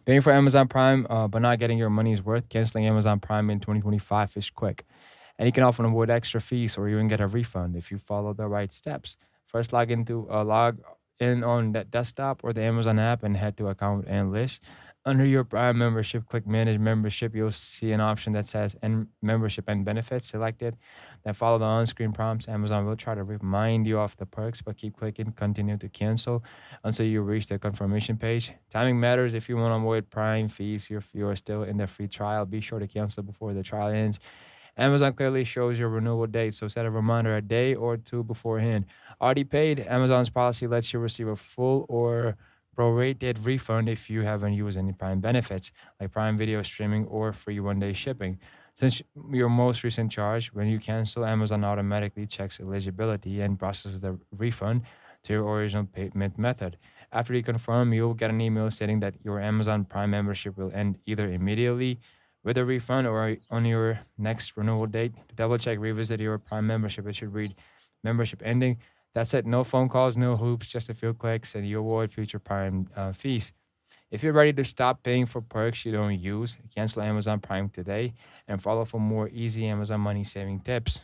Paying for Amazon Prime, but not getting your money's worth. Canceling Amazon Prime in 2025 is quick, and you can often avoid extra fees or even get a refund if you follow the right steps. First, log in on that desktop or the Amazon app and head to account and list. Under your Prime membership, click Manage Membership. You'll see an option that says "And Membership and Benefits." Select it, then follow the on-screen prompts. Amazon will try to remind you of the perks, but keep clicking Continue to cancel until you reach the confirmation page. Timing matters. If you want to avoid Prime fees, if you are still in the free trial, be sure to cancel before the trial ends. Amazon clearly shows your renewal date, so set a reminder a day or two beforehand. Already paid, Amazon's policy lets you receive a full or prorated refund if you haven't used any Prime benefits, like Prime Video streaming or free 1 day shipping. Since your most recent charge, when you cancel, Amazon automatically checks eligibility and processes the refund to your original payment method. After you confirm, you'll get an email stating that your Amazon Prime membership will end either immediately with a refund or on your next renewal date. To double check, revisit your Prime membership. It should read membership ending. That's it. No phone calls, no hoops, just a few clicks, and you avoid future Prime fees. If you're ready to stop paying for perks you don't use, cancel Amazon Prime today and follow for more easy Amazon money saving tips.